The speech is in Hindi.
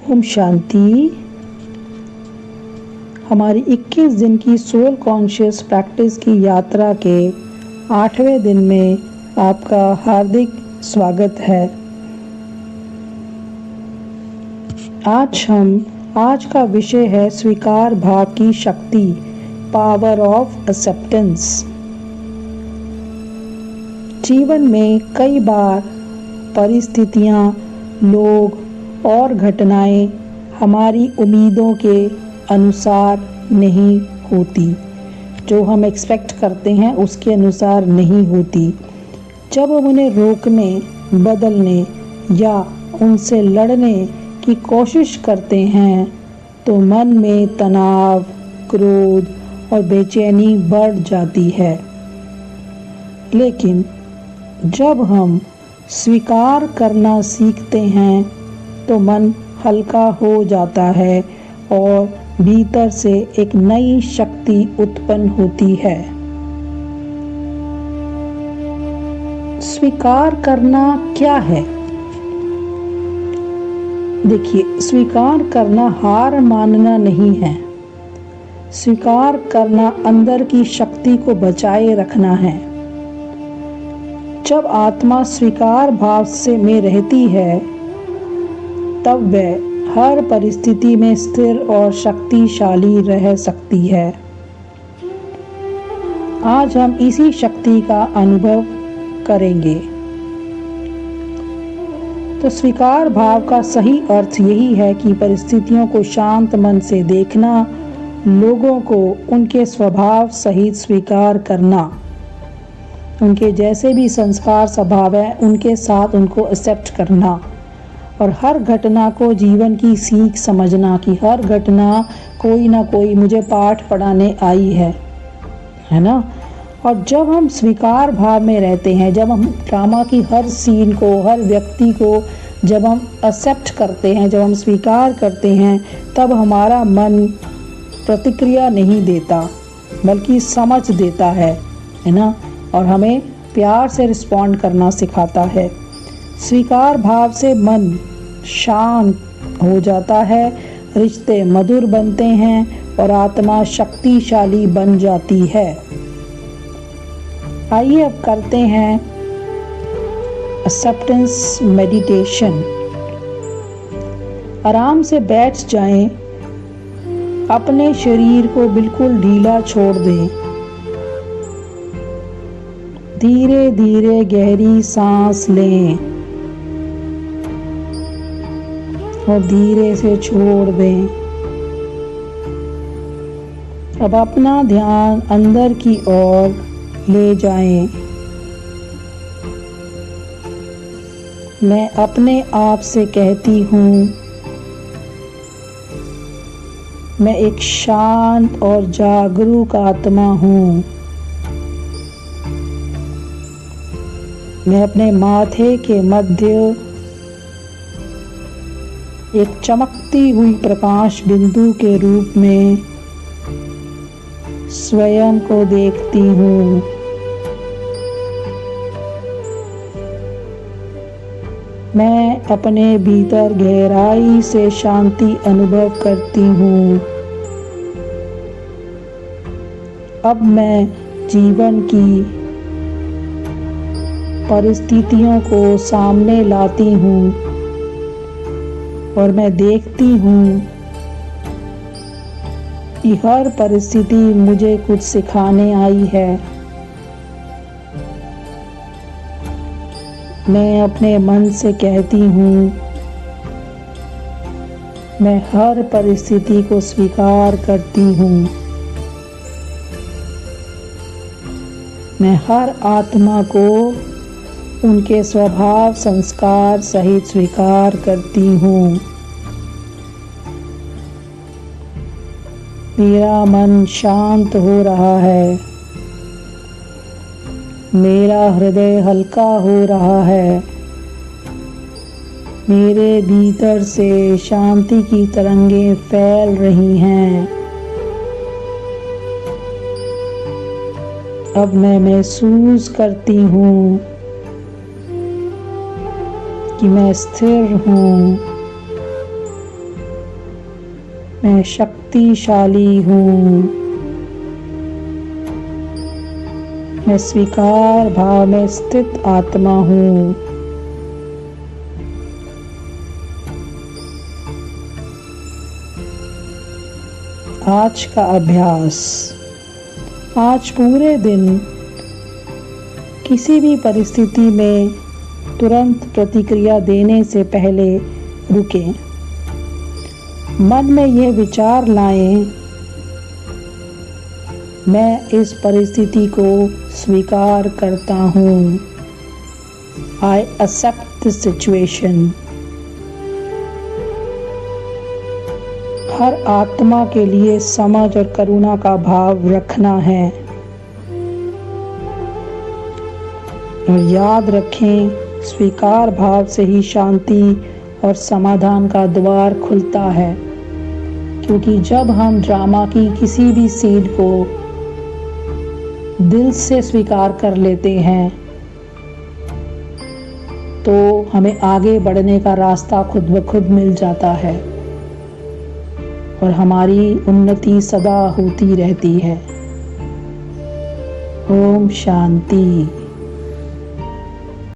ओम शांति। हमारी 21 दिन की सोल कॉन्शियस प्रैक्टिस की यात्रा के 8वें दिन में आपका हार्दिक स्वागत है। आज का विषय है स्वीकार भाव की शक्ति, पावर ऑफ एक्सेप्टेंस। जीवन में कई बार परिस्थितियां, लोग और घटनाएं हमारी उम्मीदों के अनुसार नहीं होती, जो हम एक्सपेक्ट करते हैं उसके अनुसार नहीं होती। जब हम उन्हें रोकने, बदलने या उनसे लड़ने की कोशिश करते हैं तो मन में तनाव, क्रोध और बेचैनी बढ़ जाती है। लेकिन जब हम स्वीकार करना सीखते हैं तो मन हल्का हो जाता है और भीतर से एक नई शक्ति उत्पन्न होती है। स्वीकार करना क्या है? देखिए, स्वीकार करना हार मानना नहीं है। स्वीकार करना अंदर की शक्ति को बचाए रखना है। जब आत्मा स्वीकार भाव से में रहती है तब वह हर परिस्थिति में स्थिर और शक्तिशाली रह सकती है। आज हम इसी शक्ति का अनुभव करेंगे। तो स्वीकार भाव का सही अर्थ यही है कि परिस्थितियों को शांत मन से देखना, लोगों को उनके स्वभाव सहित स्वीकार करना, उनके जैसे भी संस्कार स्वभाव है उनके साथ उनको एक्सेप्ट करना, और हर घटना को जीवन की सीख समझना कि हर घटना कोई ना कोई मुझे पाठ पढ़ाने आई है ना। और जब हम स्वीकार भाव में रहते हैं, जब हम ड्रामा की हर सीन को, हर व्यक्ति को जब हम एक्सेप्ट करते हैं, जब हम स्वीकार करते हैं, तब हमारा मन प्रतिक्रिया नहीं देता बल्कि समझ देता है ना, और हमें प्यार से रिस्पॉन्ड करना सिखाता है। स्वीकार भाव से मन शांत हो जाता है, रिश्ते मधुर बनते हैं और आत्मा शक्तिशाली बन जाती है। आइए अब करते हैं एक्सेप्टेंस मेडिटेशन। आराम से बैठ जाएं, अपने शरीर को बिल्कुल ढीला छोड़ दें। धीरे धीरे गहरी सांस लें और धीरे से छोड़ दें। अब अपना ध्यान अंदर की ओर ले जाएं। मैं अपने आप से कहती हूँ, मैं एक शांत और जागरूक आत्मा हूँ। मैं अपने माथे के मध्य एक चमकती हुई प्रकाश बिंदु के रूप में स्वयं को देखती हूँ। मैं अपने भीतर गहराई से शांति अनुभव करती हूँ। अब मैं जीवन की परिस्थितियों को सामने लाती हूँ और मैं देखती हूँ कि हर परिस्थिति मुझे कुछ सिखाने आई है। मैं अपने मन से कहती हूँ, मैं हर परिस्थिति को स्वीकार करती हूँ। मैं हर आत्मा को उनके स्वभाव संस्कार सहित स्वीकार करती हूँ। मेरा मन शांत हो रहा है। मेरा हृदय हल्का हो रहा है। मेरे भीतर से शांति की तरंगें फैल रही हैं। अब मैं महसूस करती हूँ कि मैं स्थिर हूँ। मैं शक्तिशाली हूँ। मैं स्वीकार भाव में स्थित आत्मा हूँ। आज का अभ्यास। आज पूरे दिन किसी भी परिस्थिति में तुरंत प्रतिक्रिया देने से पहले रुकें। मन में यह विचार लाएं, मैं इस परिस्थिति को स्वीकार करता हूँ। I accept this situation। हर आत्मा के लिए समझ और करुणा का भाव रखना है। और याद रखें, स्वीकार भाव से ही शांति और समाधान का द्वार खुलता है। क्योंकि जब हम ड्रामा की किसी भी सीन को दिल से स्वीकार कर लेते हैं तो हमें आगे बढ़ने का रास्ता खुद ब खुद मिल जाता है और हमारी उन्नति सदा होती रहती है। ओम शांति।